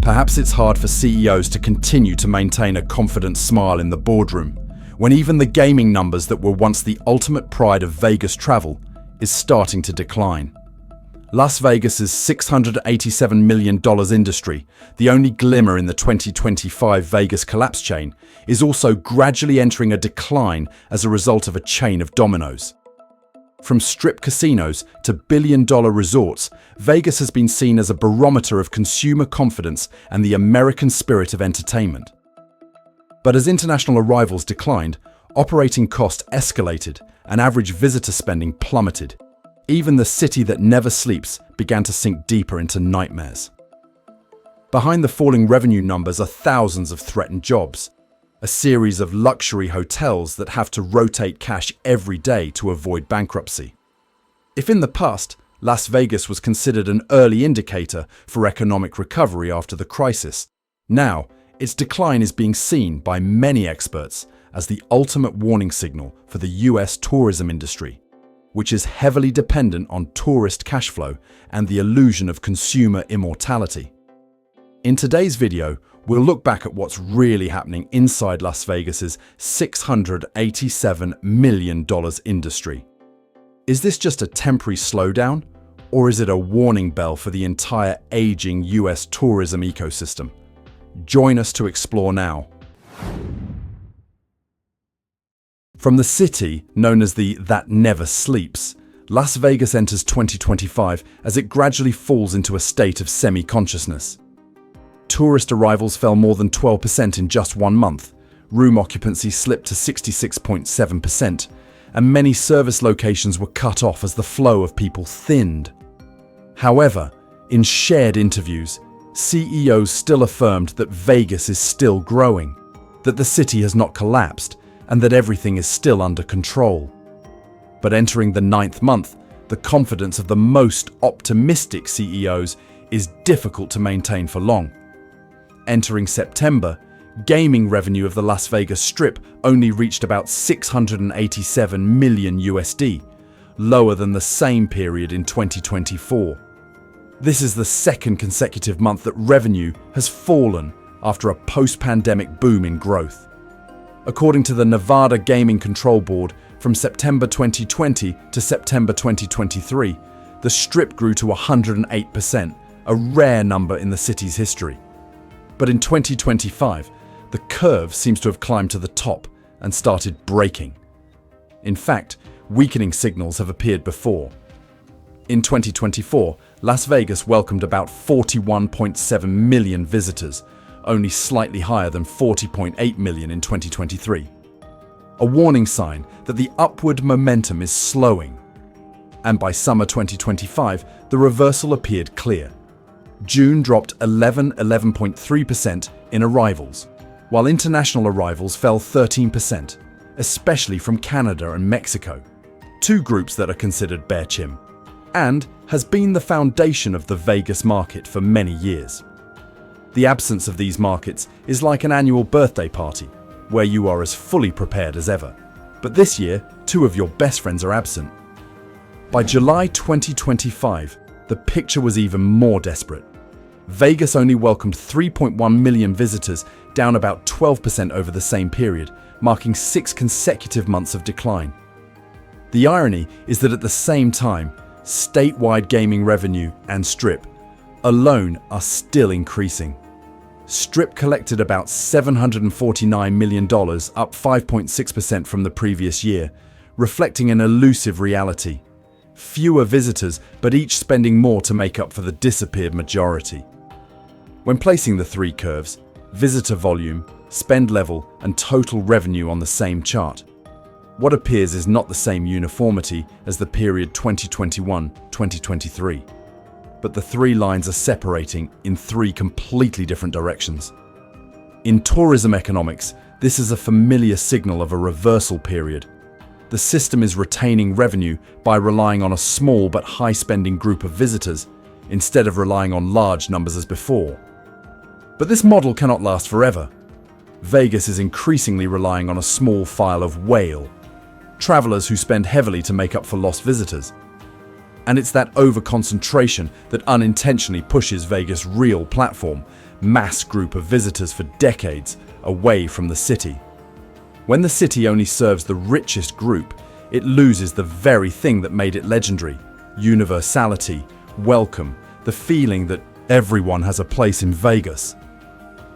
Perhaps it's hard for CEOs to continue to maintain a confident smile in the boardroom, when even the gaming numbers that were once the ultimate pride of Vegas travel is starting to decline. Las Vegas's $687 million industry, the only glimmer in the 2025 Vegas collapse chain, is also gradually entering a decline as a result of a chain of dominoes. From strip casinos to billion-dollar resorts, Vegas has been seen as a barometer of consumer confidence and the American spirit of entertainment. But as international arrivals declined, operating costs escalated and average visitor spending plummeted. Even the city that never sleeps began to sink deeper into nightmares. Behind the falling revenue numbers are thousands of threatened jobs, a series of luxury hotels that have to rotate cash every day to avoid bankruptcy. If in the past, Las Vegas was considered an early indicator for economic recovery after the crisis, now its decline is being seen by many experts as the ultimate warning signal for the US tourism industry, which is heavily dependent on tourist cash flow and the illusion of consumer immortality. In today's video, we'll look back at what's really happening inside Las Vegas's $687 million industry. Is this just a temporary slowdown, or is it a warning bell for the entire aging US tourism ecosystem? Join us to explore now. From the city known as the "that never sleeps," Las Vegas enters 2025 as it gradually falls into a state of semi-consciousness. Tourist arrivals fell more than 12% in just 1 month, room occupancy slipped to 66.7%, and many service locations were cut off as the flow of people thinned. However, in shared interviews, CEOs still affirmed that Vegas is still growing, that the city has not collapsed, and that everything is still under control. But entering the 9th month, the confidence of the most optimistic CEOs is difficult to maintain for long. Entering September, gaming revenue of the Las Vegas Strip only reached about $687 million USD, lower than the same period in 2024. This is the second consecutive month that revenue has fallen after a post-pandemic boom in growth. According to the Nevada Gaming Control Board, from September 2020 to September 2023, the Strip grew to 108%, a rare number in the city's history. But in 2025, the curve seems to have climbed to the top and started breaking. In fact, weakening signals have appeared before. In 2024, Las Vegas welcomed about 41.7 million visitors, only slightly higher than 40.8 million in 2023. A warning sign that the upward momentum is slowing. And by summer 2025, the reversal appeared clear. June dropped 11.3% in arrivals, while international arrivals fell 13%, especially from Canada and Mexico, two groups that are considered bare chim, and has been the foundation of the Vegas market for many years. The absence of these markets is like an annual birthday party, where you are as fully prepared as ever. But this year, 2 of your best friends are absent. By July 2025, the picture was even more desperate. Vegas only welcomed 3.1 million visitors, down about 12% over the same period, marking 6 consecutive months of decline. The irony is that at the same time, statewide gaming revenue and Strip alone are still increasing. Strip collected about $749 million, up 5.6% from the previous year, reflecting an elusive reality. Fewer visitors, but each spending more to make up for the disappeared majority. When placing the 3 curves, visitor volume, spend level, and total revenue on the same chart, what appears is not the same uniformity as the period 2021-2023. But the 3 lines are separating in 3 completely different directions. In tourism economics, this is a familiar signal of a reversal period. The system is retaining revenue by relying on a small but high-spending group of visitors, instead of relying on large numbers as before. But this model cannot last forever. Vegas is increasingly relying on a small file of whale, travelers who spend heavily to make up for lost visitors. And it's that over-concentration that unintentionally pushes Vegas' real platform, mass group of visitors for decades, away from the city. When the city only serves the richest group, it loses the very thing that made it legendary: universality, welcome, the feeling that everyone has a place in Vegas.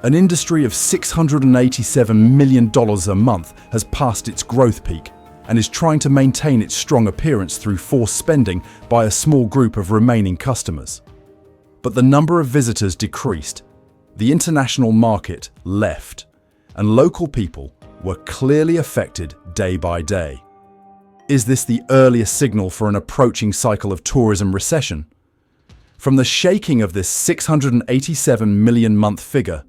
An industry of $687 million a month has passed its growth peak and is trying to maintain its strong appearance through forced spending by a small group of remaining customers. But the number of visitors decreased, the international market left, and local people were clearly affected day by day. Is this the earliest signal for an approaching cycle of tourism recession? From the shaking of this 687 million month figure,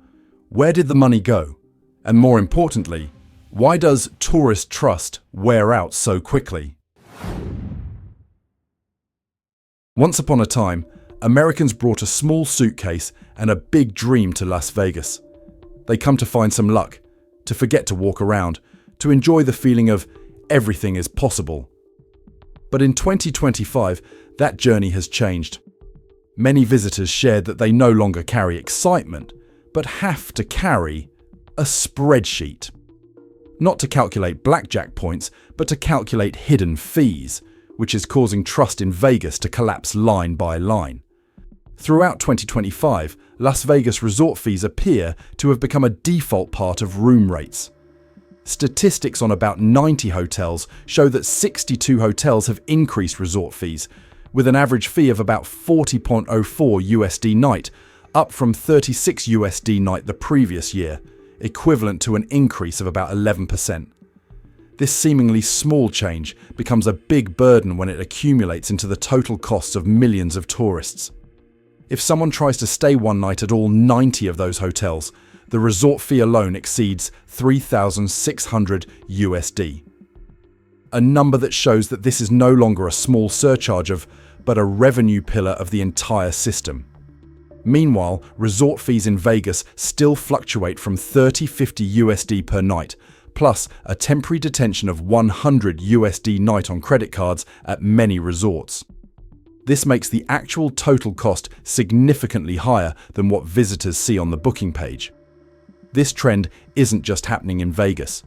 where did the money go? And more importantly, why does tourist trust wear out so quickly? Once upon a time, Americans brought a small suitcase and a big dream to Las Vegas. They come to find some luck, to forget to walk around, to enjoy the feeling of everything is possible. But in 2025, that journey has changed. Many visitors shared that they no longer carry excitement, but have to carry a spreadsheet. Not to calculate blackjack points, but to calculate hidden fees, which is causing trust in Vegas to collapse line by line. Throughout 2025, Las Vegas resort fees appear to have become a default part of room rates. Statistics on about 90 hotels show that 62 hotels have increased resort fees, with an average fee of about $40.04 USD night, up from $36 USD night the previous year, equivalent to an increase of about 11%. This seemingly small change becomes a big burden when it accumulates into the total costs of millions of tourists. If someone tries to stay one night at all 90 of those hotels, the resort fee alone exceeds $3,600 USD. A number that shows that this is no longer a small surcharge but a revenue pillar of the entire system. Meanwhile, resort fees in Vegas still fluctuate from $30-50 USD per night, plus a temporary detention of $100 USD night on credit cards at many resorts. This makes the actual total cost significantly higher than what visitors see on the booking page. This trend isn't just happening in Vegas.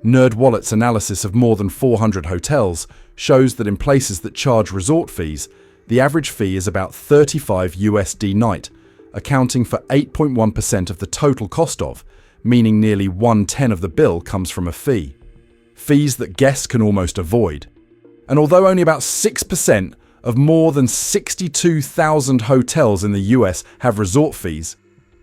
NerdWallet's analysis of more than 400 hotels shows that in places that charge resort fees, the average fee is about $35 USD night, accounting for 8.1% of the total cost of, meaning nearly 1/10 of the bill comes from a fee. Fees that guests can almost avoid. And although only about 6% of more than 62,000 hotels in the US have resort fees,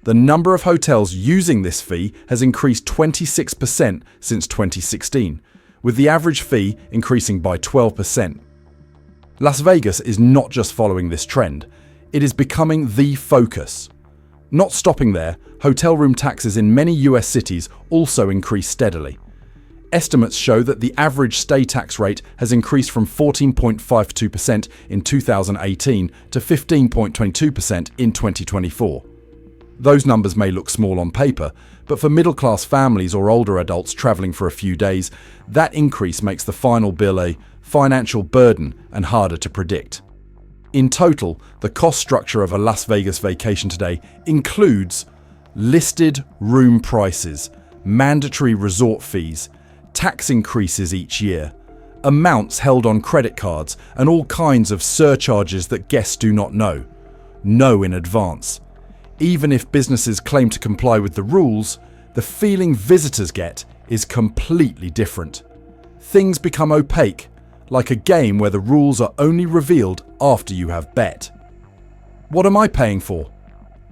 the number of hotels using this fee has increased 26% since 2016, with the average fee increasing by 12%. Las Vegas is not just following this trend, it is becoming the focus. Not stopping there, hotel room taxes in many US cities also increase steadily. Estimates show that the average stay tax rate has increased from 14.52% in 2018 to 15.22% in 2024. Those numbers may look small on paper, but for middle-class families or older adults traveling for a few days, that increase makes the final bill a financial burden and harder to predict. In total, the cost structure of a Las Vegas vacation today includes listed room prices, mandatory resort fees, tax increases each year, amounts held on credit cards, and all kinds of surcharges that guests do not know in advance. Even if businesses claim to comply with the rules, the feeling visitors get is completely different. Things become opaque, like a game where the rules are only revealed after you have bet. What am I paying for?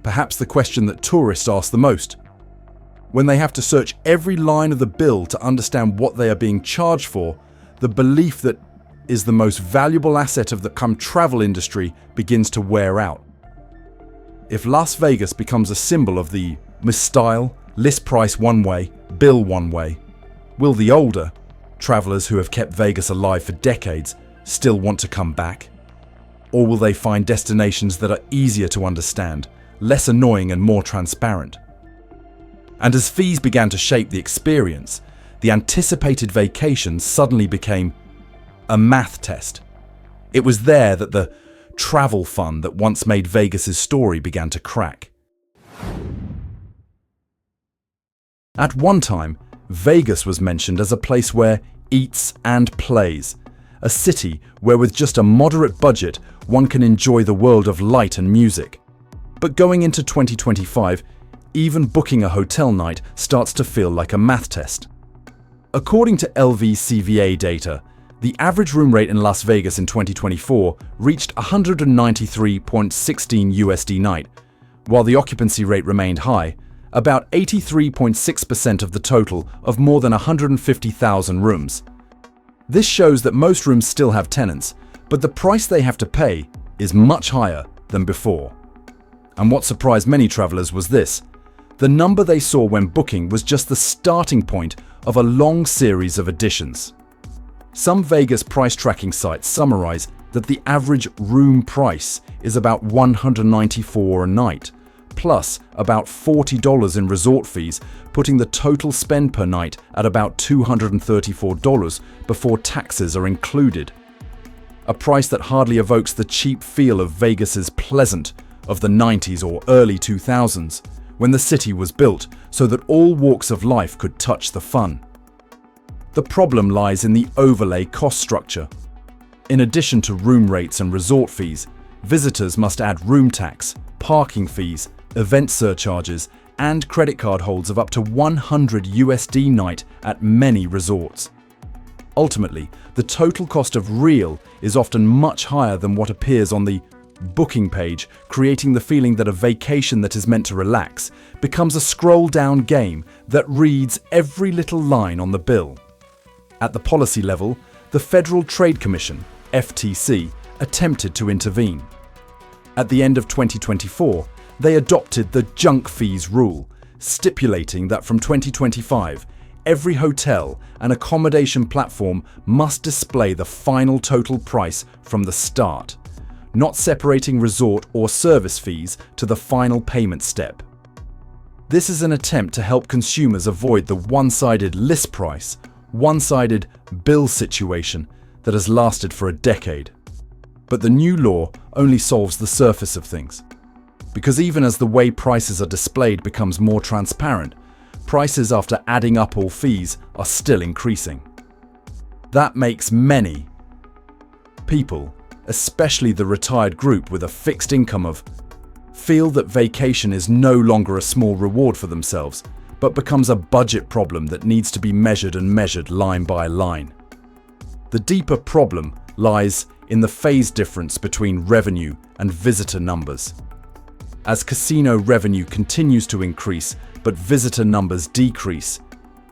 Perhaps the question that tourists ask the most. When they have to search every line of the bill to understand what they are being charged for, the belief that is the most valuable asset of the travel industry begins to wear out. If Las Vegas becomes a symbol of the misstyle, list price one way, bill one way, will the older travelers who have kept Vegas alive for decades still want to come back? Or will they find destinations that are easier to understand, less annoying and more transparent? And as fees began to shape the experience, the anticipated vacation suddenly became a math test. It was there that the travel fun that once made Vegas's story began to crack. At one time, Vegas was mentioned as a place where eats and plays, a city where with just a moderate budget one can enjoy the world of light and music. But going into 2025, even booking a hotel night starts to feel like a math test. According to LVCVA data, the average room rate in Las Vegas in 2024 reached $193.16 USD night, while the occupancy rate remained high, about 83.6% of the total of more than 150,000 rooms. This shows that most rooms still have tenants, but the price they have to pay is much higher than before. And what surprised many travelers was this: the number they saw when booking was just the starting point of a long series of additions. Some Vegas price tracking sites summarize that the average room price is about $194 a night, plus about $40 in resort fees, putting the total spend per night at about $234 before taxes are included. A price that hardly evokes the cheap feel of Vegas's pleasant of the 90s or early 2000s, when the city was built so that all walks of life could touch the fun. The problem lies in the overlay cost structure. In addition to room rates and resort fees, visitors must add room tax, parking fees, event surcharges, and credit card holds of up to $100 USD night at many resorts. Ultimately, the total cost of real is often much higher than what appears on the booking page, creating the feeling that a vacation that is meant to relax becomes a scroll-down game that reads every little line on the bill. At the policy level, the Federal Trade Commission, FTC, attempted to intervene. At the end of 2024, they adopted the junk fees rule, stipulating that from 2025, every hotel and accommodation platform must display the final total price from the start, not separating resort or service fees to the final payment step. This is an attempt to help consumers avoid the one-sided list price, one-sided bill situation that has lasted for a decade. But the new law only solves the surface of things. Because even as the way prices are displayed becomes more transparent, prices after adding up all fees are still increasing. That makes many people, especially the retired group with a fixed income feel that vacation is no longer a small reward for themselves, but becomes a budget problem that needs to be measured line by line. The deeper problem lies in the phase difference between revenue and visitor numbers. As casino revenue continues to increase but visitor numbers decrease,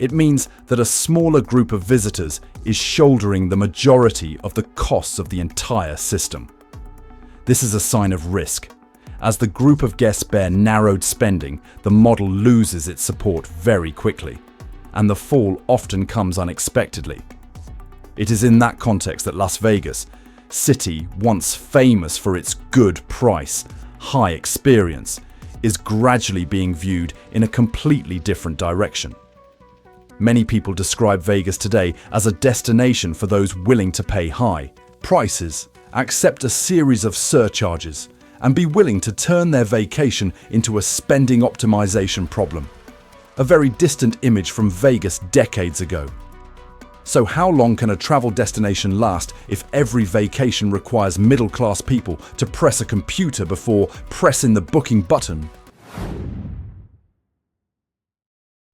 it means that a smaller group of visitors is shouldering the majority of the costs of the entire system. This is a sign of risk. As the group of guests bear narrowed spending, the model loses its support very quickly, and the fall often comes unexpectedly. It is in that context that Las Vegas, city once famous for its good price, high experience, is gradually being viewed in a completely different direction. Many people describe Vegas today as a destination for those willing to pay high prices, accept a series of surcharges, and be willing to turn their vacation into a spending optimization problem. A very distant image from Vegas decades ago. So how long can a travel destination last if every vacation requires middle-class people to press a computer before pressing the booking button?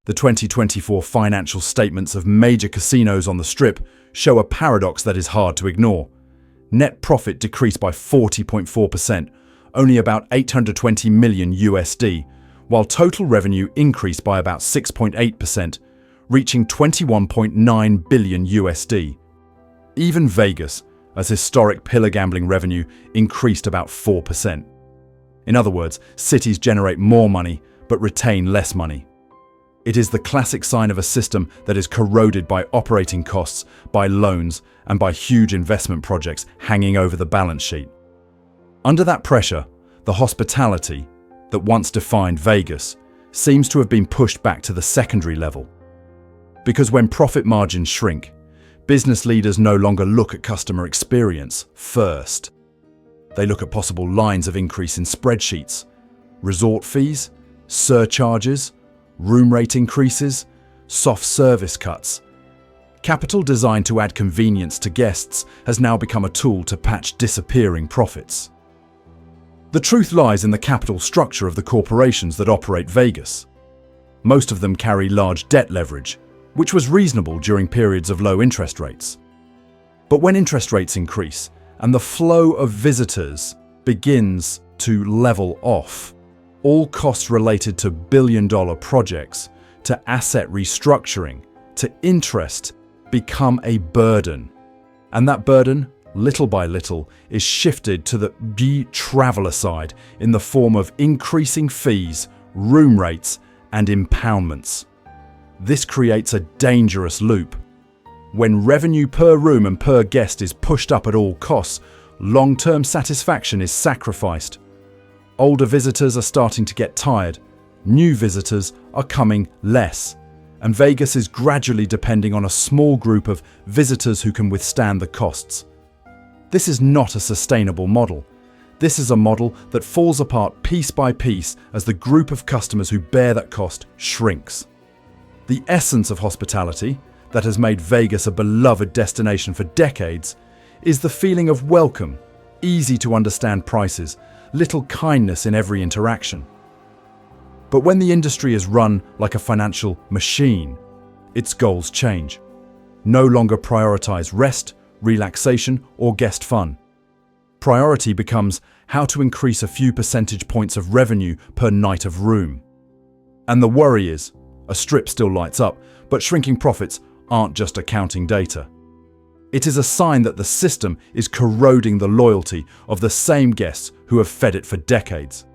The 2024 financial statements of major casinos on the Strip show a paradox that is hard to ignore. Net profit decreased by 40.4%, only about $820 million USD, while total revenue increased by about 6.8%, reaching $21.9 billion USD. Even Vegas, as historic pillar gambling revenue, increased about 4%. In other words, cities generate more money but retain less money. It is the classic sign of a system that is corroded by operating costs, by loans, and by huge investment projects hanging over the balance sheet. Under that pressure, the hospitality that once defined Vegas seems to have been pushed back to the secondary level. Because when profit margins shrink, Business leaders no longer look at customer experience first. They look at possible lines of increase in spreadsheets, resort fees, surcharges, room rate increases, soft service cuts. Capital designed to add convenience to guests has now become a tool to patch disappearing profits. The truth lies in the capital structure of the corporations that operate Vegas. Most of them carry large debt leverage, which was reasonable during periods of low interest rates. But when interest rates increase and the flow of visitors begins to level off, all costs related to billion-dollar projects, to asset restructuring, to interest become a burden. And that burden, little by little, is shifted to the traveler side in the form of increasing fees, room rates, and impoundments. This creates a dangerous loop. When revenue per room and per guest is pushed up at all costs, long-term satisfaction is sacrificed. Older visitors are starting to get tired, new visitors are coming less, and Vegas is gradually depending on a small group of visitors who can withstand the costs. This is not a sustainable model. This is a model that falls apart piece by piece as the group of customers who bear that cost shrinks. The essence of hospitality, that has made Vegas a beloved destination for decades, is the feeling of welcome, easy to understand prices, little kindness in every interaction. But when the industry is run like a financial machine, its goals change. No longer prioritize rest, relaxation, or guest fun. Priority becomes how to increase a few percentage points of revenue per night of room. And the worry is, a strip still lights up, but shrinking profits aren't just accounting data. It is a sign that the system is corroding the loyalty of the same guests who have fed it for decades.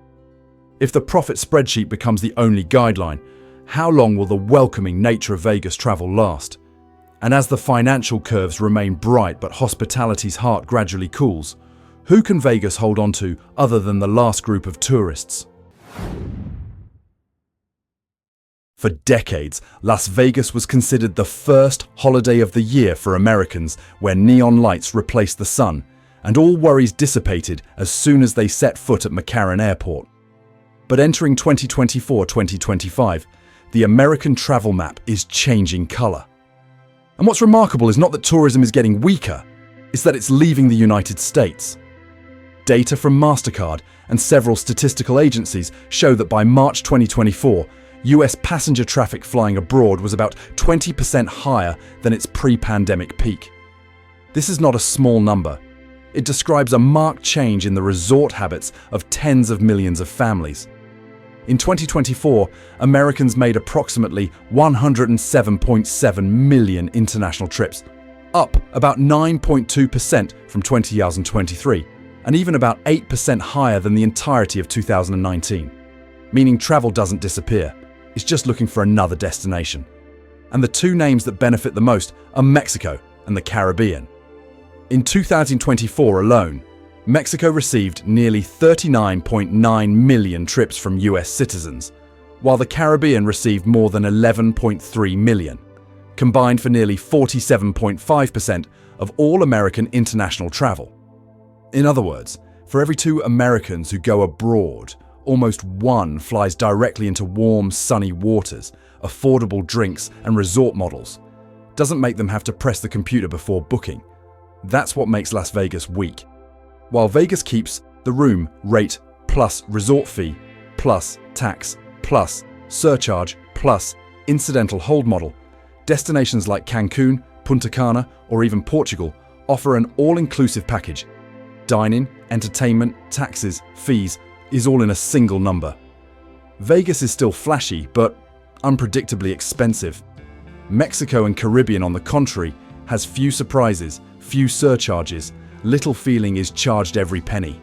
If the profit spreadsheet becomes the only guideline, how long will the welcoming nature of Vegas travel last? And as the financial curves remain bright but hospitality's heart gradually cools, who can Vegas hold on to other than the last group of tourists? For decades, Las Vegas was considered the first holiday of the year for Americans, where neon lights replaced the sun, and all worries dissipated as soon as they set foot at McCarran Airport. But entering 2024-2025, the American travel map is changing color. And what's remarkable is not that tourism is getting weaker, it's that it's leaving the United States. Data from MasterCard and several statistical agencies show that by March 2024, US passenger traffic flying abroad was about 20% higher than its pre-pandemic peak. This is not a small number. It describes a marked change in the resort habits of tens of millions of families. In 2024, Americans made approximately 107.7 million international trips, up about 9.2% from 2023, and even about 8% higher than the entirety of 2019. Meaning travel doesn't disappear. It's just looking for another destination. And the two names that benefit the most are Mexico and the Caribbean. In 2024 alone, Mexico received nearly 39.9 million trips from US citizens, while the Caribbean received more than 11.3 million, combined for nearly 47.5% of all American international travel. In other words, for every 2 Americans who go abroad, almost 1 flies directly into warm, sunny waters, affordable drinks, and resort models. Doesn't make them have to press the computer before booking. That's what makes Las Vegas weak. While Vegas keeps the room rate plus resort fee plus tax plus surcharge plus incidental hold model, destinations like Cancun, Punta Cana, or even Portugal offer an all-inclusive package. Dining, entertainment, taxes, fees is all in a single number. Vegas is still flashy, but unpredictably expensive. Mexico and Caribbean, on the contrary, has few surprises, few surcharges, little feeling is charged every penny.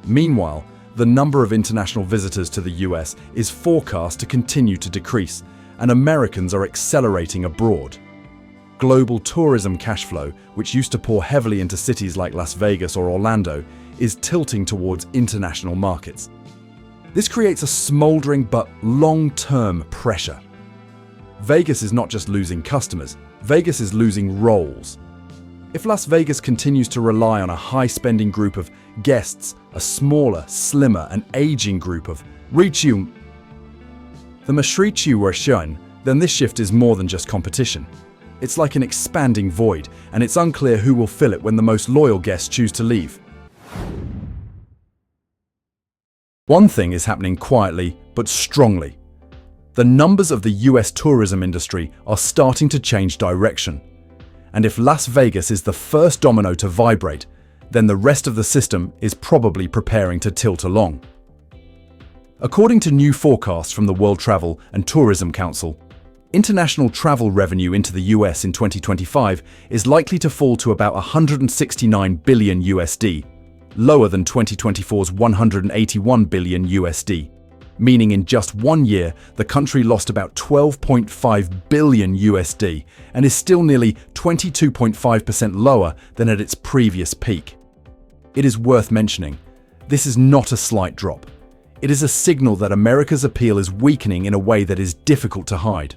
Meanwhile, the number of international visitors to the US is forecast to continue to decrease, and Americans are accelerating abroad. Global tourism cash flow, which used to pour heavily into cities like Las Vegas or Orlando, is tilting towards international markets. This creates a smoldering but long-term pressure. Vegas is not just losing customers, Vegas is losing roles. If Las Vegas continues to rely on a high-spending group of guests, a smaller, slimmer, and aging group of recession, then this shift is more than just competition. It's like an expanding void, and it's unclear who will fill it when the most loyal guests choose to leave. One thing is happening quietly but strongly. The numbers of the US tourism industry are starting to change direction. And if Las Vegas is the first domino to vibrate, then the rest of the system is probably preparing to tilt along. According to new forecasts from the World Travel and Tourism Council, international travel revenue into the US in 2025 is likely to fall to about $169 billion USD, lower than 2024's $181 billion USD, meaning in just 1 year, the country lost about $12.5 billion USD and is still nearly 22.5% lower than at its previous peak. It is worth mentioning, this is not a slight drop. It is a signal that America's appeal is weakening in a way that is difficult to hide.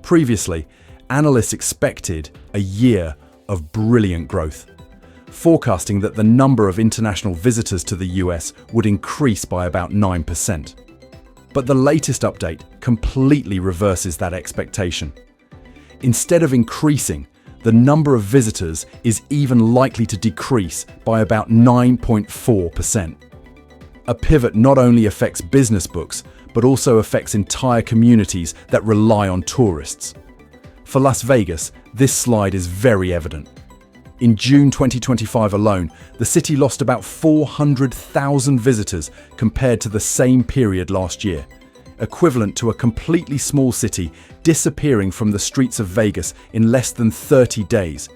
Previously, analysts expected a year of brilliant growth, forecasting that the number of international visitors to the US would increase by about 9%. But the latest update completely reverses that expectation. Instead of increasing, the number of visitors is even likely to decrease by about 9.4%. A pivot not only affects business books, but also affects entire communities that rely on tourists. For Las Vegas, this slide is very evident. In June 2025 alone, the city lost about 400,000 visitors compared to the same period last year, equivalent to a completely small city disappearing from the streets of Vegas in less than 30 days.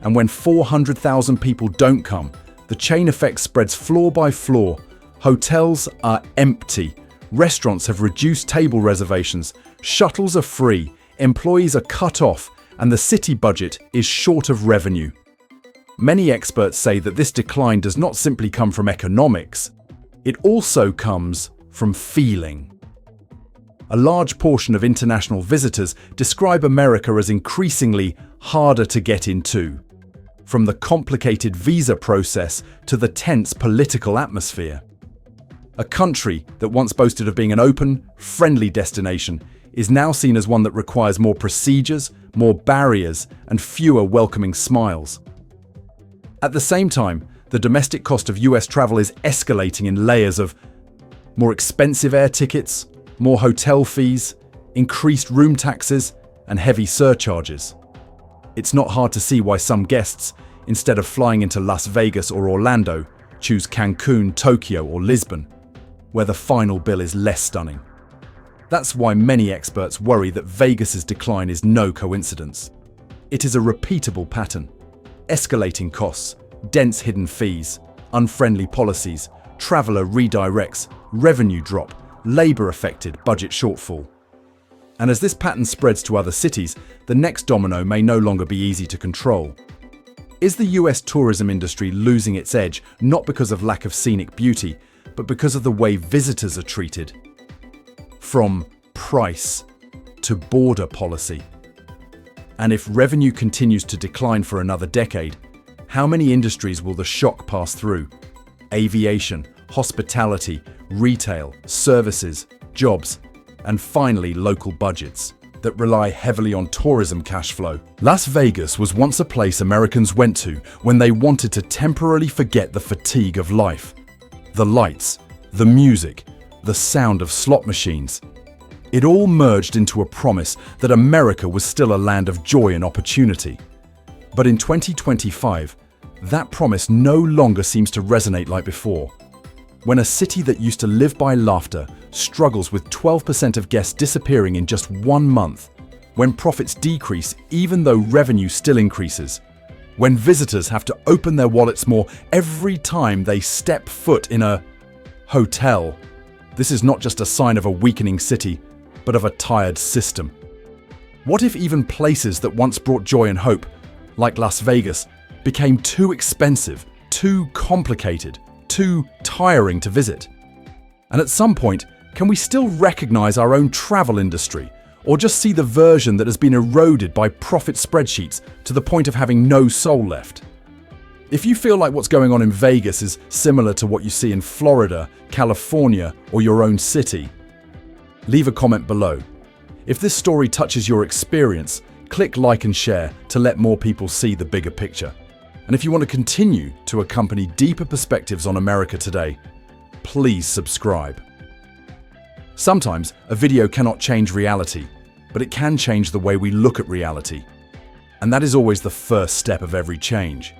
And when 400,000 people don't come, the chain effect spreads floor by floor. Hotels are empty, restaurants have reduced table reservations, shuttles are free, employees are cut off, and the city budget is short of revenue. Many experts say that this decline does not simply come from economics, it also comes from feeling. A large portion of international visitors describe America as increasingly harder to get into, from the complicated visa process to the tense political atmosphere. A country that once boasted of being an open, friendly destination is now seen as one that requires more procedures, more barriers, and fewer welcoming smiles. At the same time, the domestic cost of US travel is escalating in layers of more expensive air tickets, more hotel fees, increased room taxes, and heavy surcharges. It's not hard to see why some guests, instead of flying into Las Vegas or Orlando, choose Cancun, Tokyo, or Lisbon, where the final bill is less stunning. That's why many experts worry that Vegas's decline is no coincidence. It is a repeatable pattern. Escalating costs, dense hidden fees, unfriendly policies, traveler redirects, revenue drop, labor-affected budget shortfall. And as this pattern spreads to other cities, the next domino may no longer be easy to control. Is the US tourism industry losing its edge not because of lack of scenic beauty, but because of the way visitors are treated? From price to border policy. And if revenue continues to decline for another decade, how many industries will the shock pass through? Aviation, hospitality, retail, services, jobs, and finally local budgets that rely heavily on tourism cash flow. Las Vegas was once a place Americans went to when they wanted to temporarily forget the fatigue of life. The lights, the music, the sound of slot machines. It all merged into a promise that America was still a land of joy and opportunity. But in 2025, that promise no longer seems to resonate like before. When a city that used to live by laughter struggles with 12% of guests disappearing in just 1 month, when profits decrease even though revenue still increases, when visitors have to open their wallets more every time they step foot in a hotel, this is not just a sign of a weakening city, but of a tired system. What if even places that once brought joy and hope, like Las Vegas, became too expensive, too complicated, too tiring to visit? And at some point, can we still recognize our own travel industry, or just see the version that has been eroded by profit spreadsheets to the point of having no soul left. If you feel like what's going on in Vegas is similar to what you see in Florida, California, or your own city, leave a comment below. If this story touches your experience, click like and share to let more people see the bigger picture. And if you want to continue to accompany deeper perspectives on America today, please subscribe. Sometimes a video cannot change reality, but it can change the way we look at reality. And that is always the first step of every change.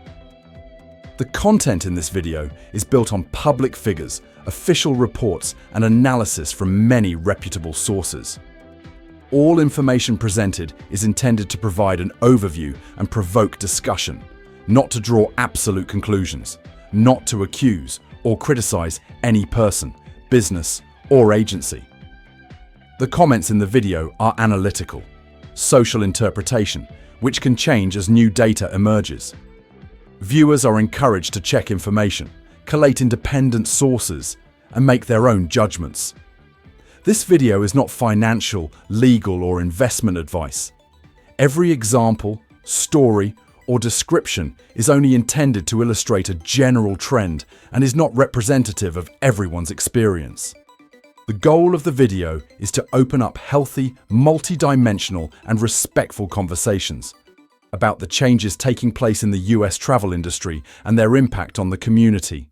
The content in this video is built on public figures, official reports, and analysis from many reputable sources. All information presented is intended to provide an overview and provoke discussion, not to draw absolute conclusions, not to accuse or criticize any person, business, or agency. The comments in the video are analytical, social interpretation, which can change as new data emerges. Viewers are encouraged to check information, collate independent sources, and make their own judgments. This video is not financial, legal, or investment advice. Every example, story, or description is only intended to illustrate a general trend and is not representative of everyone's experience. The goal of the video is to open up healthy, multi-dimensional, and respectful conversations about the changes taking place in the US travel industry and their impact on the community.